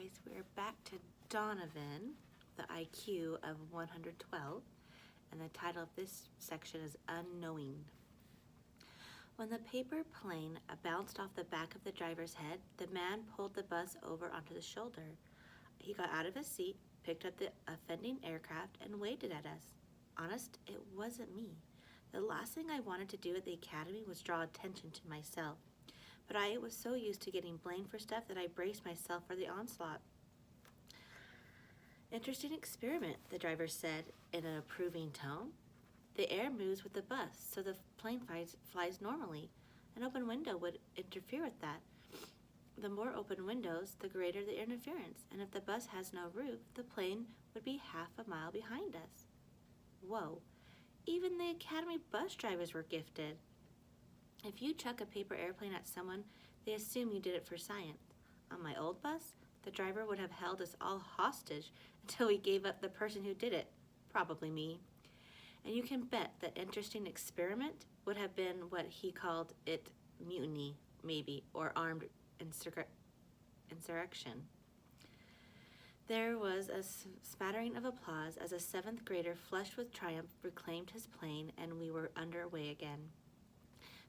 guys, we're back to Donovan, the IQ of 112, and the title of this section is Unknowing. When the paper plane bounced off the back of the driver's head, the man pulled the bus over onto the shoulder. He got out of his seat, picked up the offending aircraft, and waved it at us. Honest, it wasn't me. The last thing I wanted to do at the academy was draw attention to myself. But I was so used to getting blamed for stuff that I braced myself for the onslaught. Interesting experiment, the driver said in an approving tone. The air moves with the bus, so the plane flies normally. An open window would interfere with that. The more open windows, the greater the interference, and if the bus has no roof, the plane would be half a mile behind us. Whoa, even the academy bus drivers were gifted. If you chuck a paper airplane at someone, they assume you did it for science. On my old bus, the driver would have held us all hostage until we gave up the person who did it, probably me. And you can bet that interesting experiment would have been what he called it mutiny, maybe, or armed insurrection. There was a smattering of applause as a seventh grader, flushed with triumph, reclaimed his plane, and we were underway again.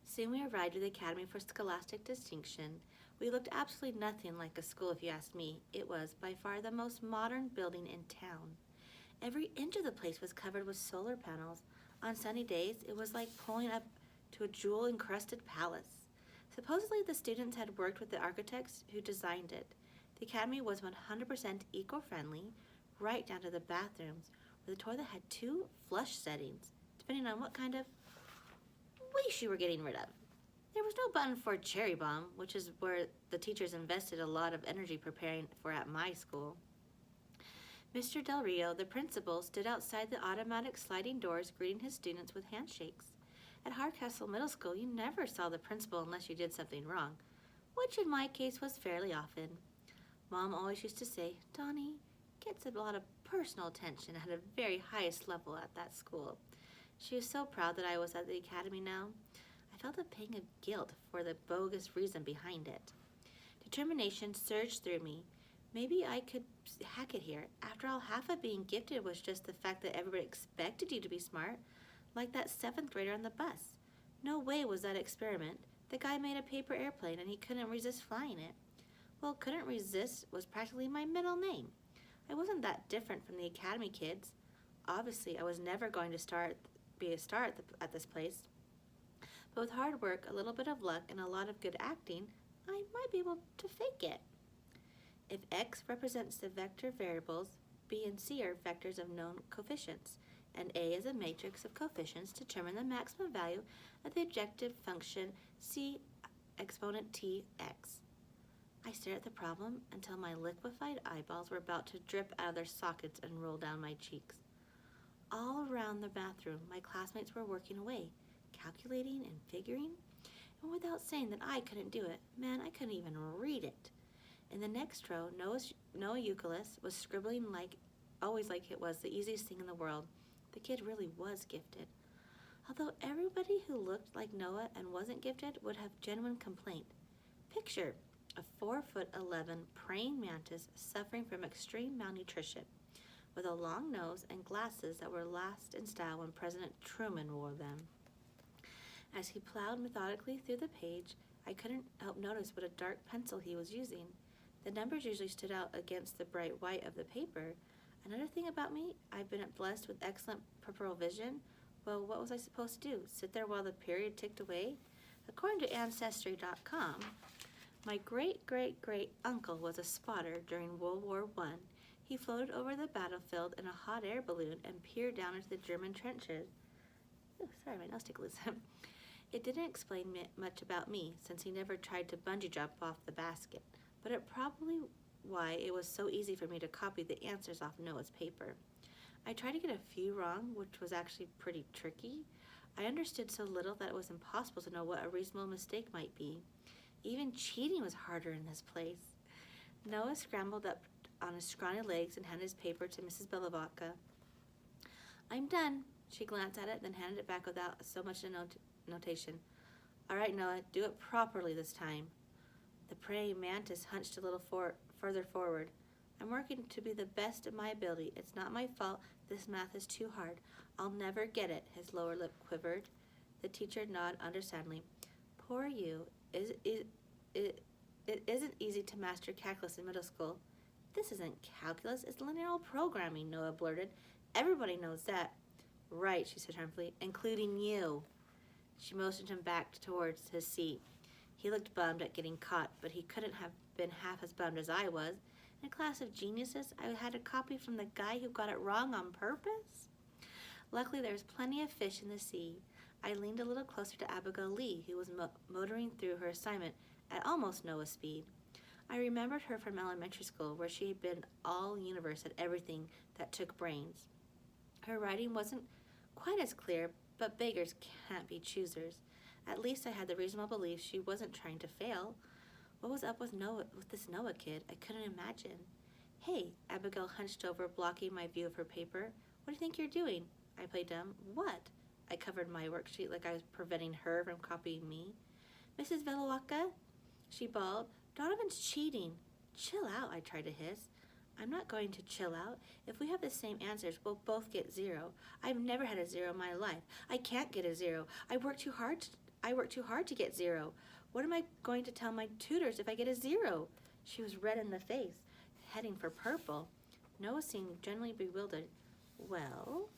Soon we arrived at the Academy for Scholastic Distinction. We looked absolutely nothing like a school, if you asked me. It was by far the most modern building in town. Every inch of the place was covered with solar panels. On sunny days, it was like pulling up to a jewel-encrusted palace. Supposedly, the students had worked with the architects who designed it. The Academy was 100% eco-friendly, right down to the bathrooms, where the toilet had 2 flush settings, depending on what kind of waste you were getting rid of. There was no button for cherry bomb, which is where the teachers invested a lot of energy preparing for at my school. Mr. Del Rio, the principal, stood outside the automatic sliding doors greeting his students with handshakes. At Hardcastle Middle School, you never saw the principal unless you did something wrong, which in my case was fairly often. Mom always used to say, Donnie gets a lot of personal attention at a very highest level at that school. She was so proud that I was at the academy now. I felt a pang of guilt for the bogus reason behind it. Determination surged through me. Maybe I could hack it here. After all, half of being gifted was just the fact that everybody expected you to be smart, like that 7th grader on the bus. No way was that experiment. The guy made a paper airplane and he couldn't resist flying it. Well, couldn't resist was practically my middle name. I wasn't that different from the academy kids. Obviously, I was never going to be a star at this place. But with hard work, a little bit of luck, and a lot of good acting, I might be able to fake it. If x represents the vector variables, b and c are vectors of known coefficients, and a is a matrix of coefficients, determine the maximum value of the objective function c exponent t x. I stared at the problem until my liquefied eyeballs were about to drip out of their sockets and roll down my cheeks. All around the bathroom, my classmates were working away, calculating and figuring, and without saying that I couldn't do it. Man, I couldn't even read it. In the next row, Noah Euclid was scribbling always like it was the easiest thing in the world. The kid really was gifted. Although everybody who looked like Noah and wasn't gifted would have genuine complaint. Picture a 4'11" praying mantis suffering from extreme malnutrition, with a long nose and glasses that were last in style when President Truman wore them. As he plowed methodically through the page, I couldn't help notice what a dark pencil he was using. The numbers usually stood out against the bright white of the paper. Another thing about me, I've been blessed with excellent peripheral vision. Well, what was I supposed to do? Sit there while the period ticked away? According to Ancestry.com, my great-great-great-uncle was a spotter during World War I. He floated over the battlefield in a hot air balloon and peered down into the German trenches. Oh, sorry, my nose tickles. It didn't explain much about me, since he never tried to bungee jump off the basket, but it probably why it was so easy for me to copy the answers off Noah's paper. I tried to get a few wrong, which was actually pretty tricky. I understood so little that it was impossible to know what a reasonable mistake might be. Even cheating was harder in this place. Noah scrambled up on his scrawny legs and handed his paper to Mrs. Belavotka. I'm done. She glanced at it, then handed it back without so much notation. All right, Noah, do it properly this time. The praying mantis hunched a little further forward. I'm working to be the best of my ability. It's not my fault. This math is too hard. I'll never get it. His lower lip quivered. The teacher nodded understandingly. Poor you. It isn't easy to master calculus in middle school. This isn't calculus. It's linear programming, Noah blurted. Everybody knows that. Right, she said harmfully, including you. She motioned him back towards his seat. He looked bummed at getting caught, but he couldn't have been half as bummed as I was. In a class of geniuses, I had a copy from the guy who got it wrong on purpose. Luckily, there was plenty of fish in the sea. I leaned a little closer to Abigail Lee, who was motoring through her assignment at almost Noah's speed. I remembered her from elementary school, where she had been all universe at everything that took brains. Her writing wasn't quite as clear, but beggars can't be choosers. At least I had the reasonable belief she wasn't trying to fail. What was up with this Noah kid? I couldn't imagine. Hey, Abigail hunched over, blocking my view of her paper. What do you think you're doing? I played dumb. What? I covered my worksheet like I was preventing her from copying me. Mrs. Velawaka, she bawled, Donovan's cheating. Chill out, I tried to hiss. I'm not going to chill out. If we have the same answers, we'll both get 0. I've never had a 0 in my life. I can't get a 0. I work too hard to get 0. What am I going to tell my tutors if I get a 0? She was red in the face, heading for purple. Noah seemed generally bewildered. Well,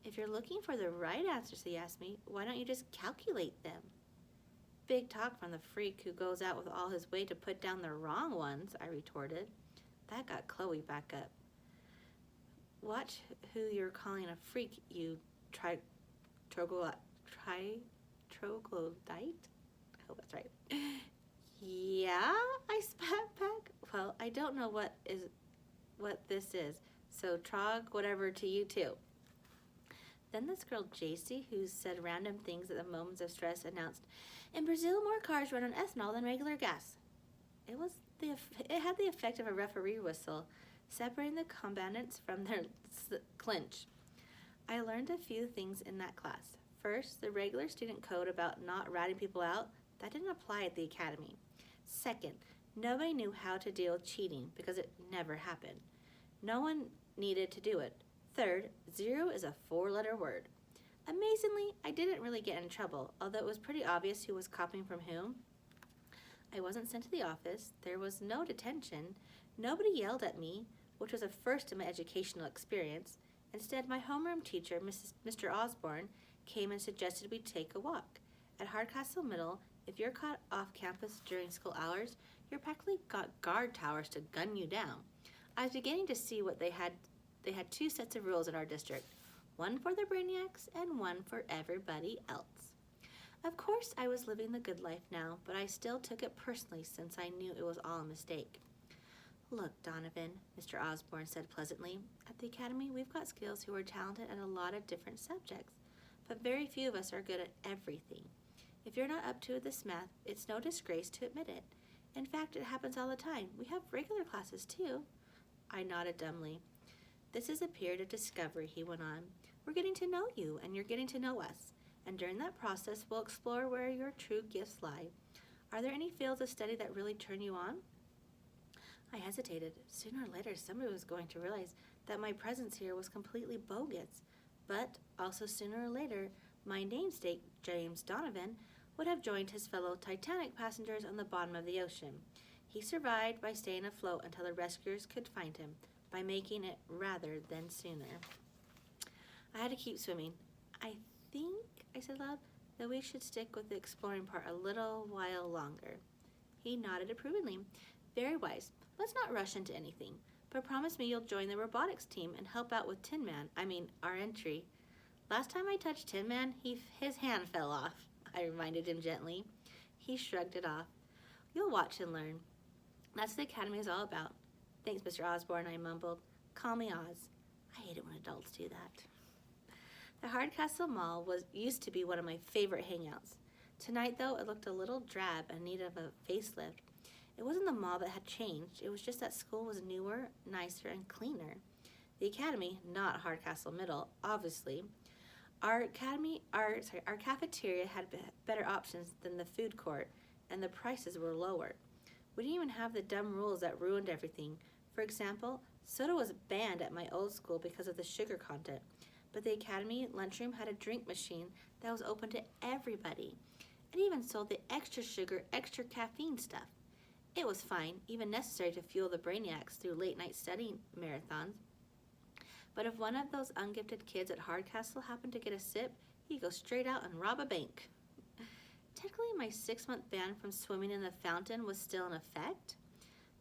if you're looking for the right answers, he asked me, why don't you just calculate them? Big talk from the freak who goes out with all his weight to put down the wrong ones, I retorted. That got Chloe back up. Watch who you're calling a freak, you troglodyte? I hope that's right. Yeah, I spat back. Well, I don't know what this is, so trog whatever to you too. Then this girl JC, who said random things at the moments of stress, announced, in Brazil, more cars run on ethanol than regular gas. It had the effect of a referee whistle, separating the combatants from their clinch. I learned a few things in that class. First, the regular student code about not ratting people out, that didn't apply at the academy. Second, nobody knew how to deal with cheating because it never happened. No one needed to do it. Third, 0 is a 4-letter word. Amazingly, I didn't really get in trouble, although it was pretty obvious who was copying from whom. I wasn't sent to the office. There was no detention. Nobody yelled at me, which was a first in my educational experience. Instead, my homeroom teacher, Mr. Osborne, came and suggested we take a walk. At Hardcastle Middle, if you're caught off campus during school hours, you're practically got guard towers to gun you down. I was beginning to see what they had 2 sets of rules in our district, one for the brainiacs and one for everybody else. Of course, I was living the good life now, but I still took it personally since I knew it was all a mistake. Look, Donovan, Mr. Osborne said pleasantly, at the academy we've got skills who are talented at a lot of different subjects, but very few of us are good at everything. If you're not up to this math, it's no disgrace to admit it. In fact, it happens all the time. We have regular classes too. I nodded dumbly. This is a period of discovery, he went on. We're getting to know you, and you're getting to know us. And during that process, we'll explore where your true gifts lie. Are there any fields of study that really turn you on? I hesitated. Sooner or later, somebody was going to realize that my presence here was completely bogus. But also sooner or later, my namesake, James Donovan, would have joined his fellow Titanic passengers on the bottom of the ocean. He survived by staying afloat until the rescuers could find him, by making it rather than sooner. I had to keep swimming. I think, I said aloud, that we should stick with the exploring part a little while longer. He nodded approvingly. Very wise. Let's not rush into anything, but promise me you'll join the robotics team and help out with our entry. Last time I touched Tin Man, his hand fell off, I reminded him gently. He shrugged it off. You'll watch and learn. That's what the academy is all about. Thanks, Mr. Osborne, I mumbled. Call me Oz. I hate it when adults do that. The Hardcastle Mall used to be one of my favorite hangouts. Tonight, though, it looked a little drab and needed a facelift. It wasn't the mall that had changed. It was just that school was newer, nicer, and cleaner. The academy, not Hardcastle Middle, obviously. Our cafeteria had better options than the food court, and the prices were lower. We didn't even have the dumb rules that ruined everything. For example, soda was banned at my old school because of the sugar content, but the academy lunchroom had a drink machine that was open to everybody. It even sold the extra sugar, extra caffeine stuff. It was fine, even necessary to fuel the brainiacs through late-night study marathons. But if one of those ungifted kids at Hardcastle happened to get a sip, he'd go straight out and rob a bank. Technically, my 6-month ban from swimming in the fountain was still in effect,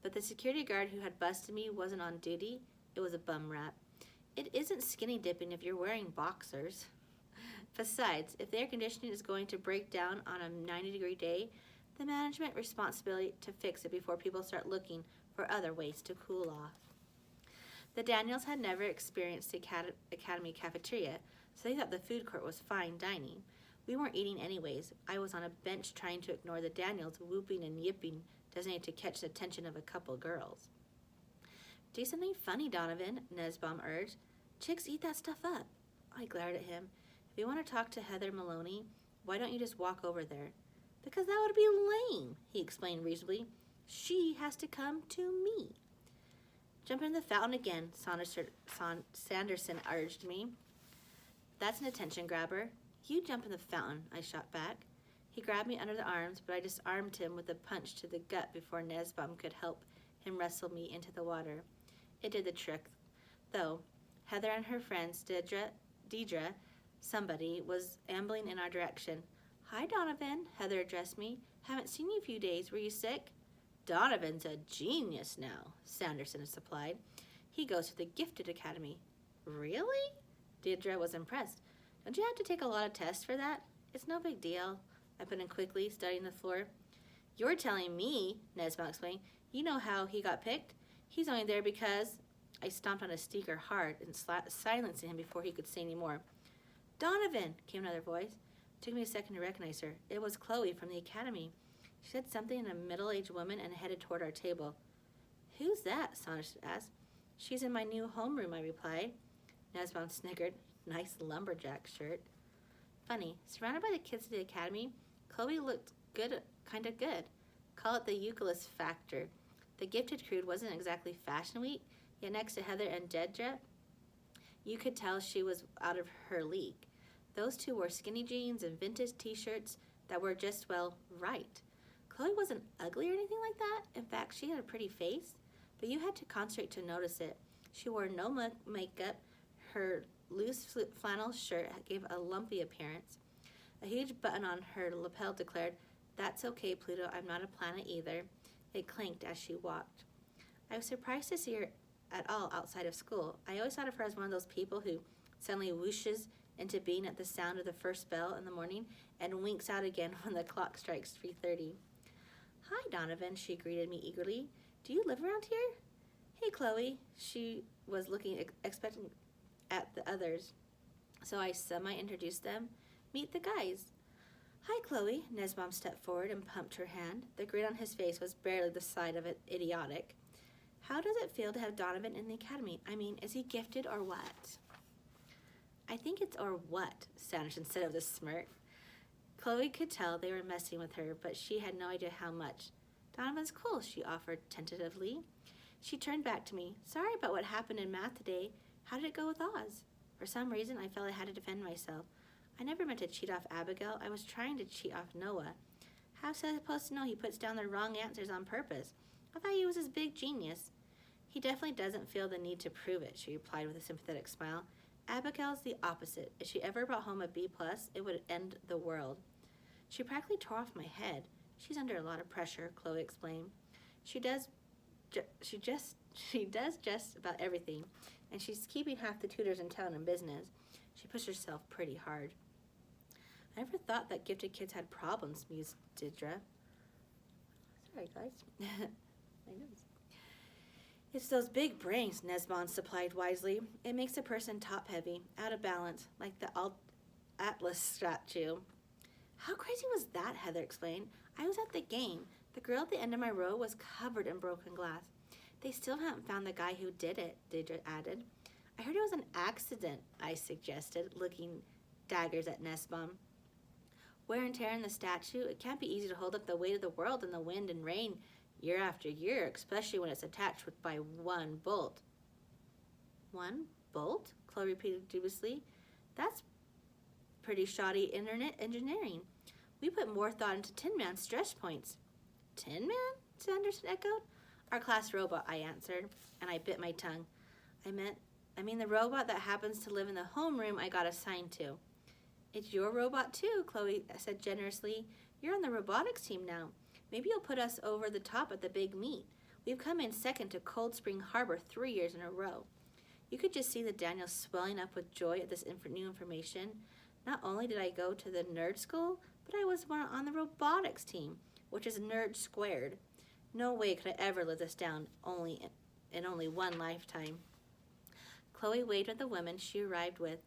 but the security guard who had busted me wasn't on duty. It was a bum rap. It isn't skinny dipping if you're wearing boxers. Besides, if the air conditioning is going to break down on a 90-degree day, the management responsibility to fix it before people start looking for other ways to cool off. The Daniels had never experienced the academy cafeteria, so they thought the food court was fine dining. We weren't eating anyways. I was on a bench trying to ignore the Daniels whooping and yipping, designated to catch the attention of a couple girls. Do something funny, Donovan, Nesbaum urged. Chicks eat that stuff up. I glared at him. If you want to talk to Heather Maloney, why don't you just walk over there? Because that would be lame, he explained reasonably. She has to come to me. Jump in the fountain again, Sanderson urged me. That's an attention grabber. You jump in the fountain, I shot back. He grabbed me under the arms, but I disarmed him with a punch to the gut before Nesbaum could help him wrestle me into the water. It did the trick, though. Heather and her friends, Deidre, somebody, was ambling in our direction. Hi, Donovan, Heather addressed me. Haven't seen you a few days. Were you sick? Donovan's a genius now, Sanderson supplied. He goes to the Gifted Academy. Really? Deidre was impressed. Don't you have to take a lot of tests for that? It's no big deal, I put in quickly, studying the floor. You're telling me, Nesbaum explained, you know how he got picked? He's only there because... I stomped on his speaker hard and silencing him before he could say any more. Donovan, came another voice. It took me a second to recognize her. It was Chloe from the academy. She said something in a middle-aged woman and headed toward our table. Who's that? Sanderson asked. She's in my new homeroom, I replied. Nesbaum snickered. Nice lumberjack shirt. Funny, surrounded by the kids of the academy, Chloe looked good, kind of good. Call it the Eucalyptus factor. The Gifted crew wasn't exactly fashion week, yet next to Heather and Deidre, you could tell she was out of her league. Those two wore skinny jeans and vintage t-shirts that were just, well, right. Chloe wasn't ugly or anything like that. In fact, she had a pretty face, but you had to concentrate to notice it. She wore no makeup. Her loose flannel shirt gave a lumpy appearance. A huge button on her lapel declared, "That's okay, Pluto, I'm not a planet either." It clanked as she walked. I was surprised to see her at all outside of school. I always thought of her as one of those people who suddenly whooshes into being at the sound of the first bell in the morning and winks out again when the clock strikes 3:30. Hi, Donovan, she greeted me eagerly. Do you live around here? Hey, Chloe. She was looking expecting at the others, so I semi-introduced them. Meet the guys. Hi, Chloe. Nesbaum stepped forward and pumped her hand. The grin on his face was barely the side of it idiotic. How does it feel to have Donovan in the academy? I mean, is he gifted or what? I think it's or what, Sanderson said with a smirk. Chloe could tell they were messing with her, but she had no idea how much. Donovan's cool, she offered tentatively. She turned back to me. Sorry about what happened in math today. How did it go with Oz? For some reason, I felt I had to defend myself. I never meant to cheat off Abigail. I was trying to cheat off Noah. How was I supposed to know he puts down the wrong answers on purpose? I thought he was his big genius. He definitely doesn't feel the need to prove it, she replied with a sympathetic smile. Abigail's the opposite. If she ever brought home a B+, it would end the world. She practically tore off my head. She's under a lot of pressure, Chloe explained. She does just about everything, and she's keeping half the tutors in town in business. She pushed herself pretty hard. I never thought that gifted kids had problems, mused Deidre. Sorry, guys. My nose. It's those big brains, Nesbaum supplied wisely. It makes a person top-heavy, out of balance, like the Atlas statue. How crazy was that, Heather explained. I was at the game. The girl at the end of my row was covered in broken glass. They still haven't found the guy who did it, Deidre added. I heard it was an accident, I suggested, looking daggers at Nesbaum. Wear and tear in the statue. It can't be easy to hold up the weight of the world in the wind and rain year after year, especially when it's attached by one bolt. One bolt? Chloe repeated dubiously. That's pretty shoddy internet engineering. We put more thought into Tin Man's stress points. Tin Man? Sanderson echoed. Our class robot, I answered, and I bit my tongue. I mean the robot that happens to live in the homeroom I got assigned to. It's your robot too, Chloe said generously. You're on the robotics team now. Maybe you'll put us over the top at the big meet. We've come in second to Cold Spring Harbor 3 years in a row. You could just see the Daniels swelling up with joy at this new information. Not only did I go to the nerd school, but I was on the robotics team, which is nerd squared. No way could I ever live this down in only one lifetime. Chloe waved at the woman she arrived with.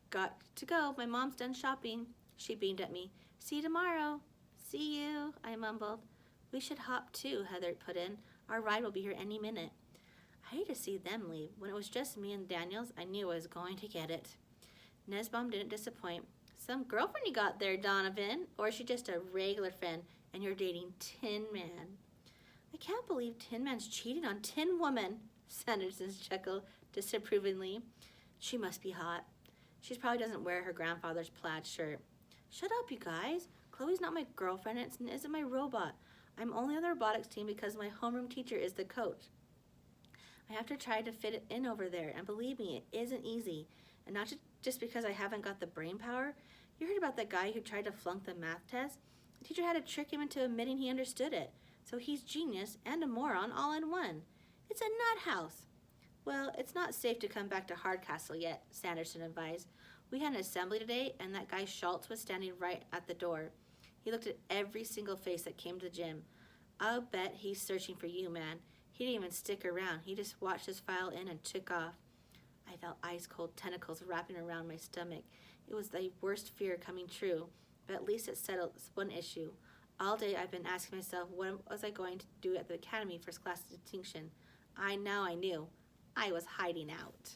Got to go. My mom's done shopping. She beamed at me. See you tomorrow. See you, I mumbled. We should hop too, Heather put in. Our ride will be here any minute. I hated to see them leave. When it was just me and Daniels, I knew I was going to get it. Nesbaum didn't disappoint. Some girlfriend you got there, Donovan, or is she just a regular friend and you're dating Tin Man? I can't believe Tin Man's cheating on Tin Woman, Sanderson chuckled disapprovingly. She must be hot. She probably doesn't wear her grandfather's plaid shirt. Shut up, you guys. Chloe's not my girlfriend and isn't my robot. I'm only on the robotics team because my homeroom teacher is the coach. I have to try to fit it in over there, and believe me, it isn't easy. And not just because I haven't got the brain power. You heard about that guy who tried to flunk the math test? The teacher had to trick him into admitting he understood it. So he's genius and a moron all in one. It's a nut house. Well, it's not safe to come back to Hardcastle yet, Sanderson advised. We had an assembly today, and that guy Schultz was standing right at the door. He looked at every single face that came to the gym. I'll bet he's searching for you, man. He didn't even stick around. He just watched us file in and took off. I felt ice-cold tentacles wrapping around my stomach. It was the worst fear coming true, but at least it settled one issue. All day I've been asking myself what was I going to do at the academy first class distinction. I knew. I was hiding out.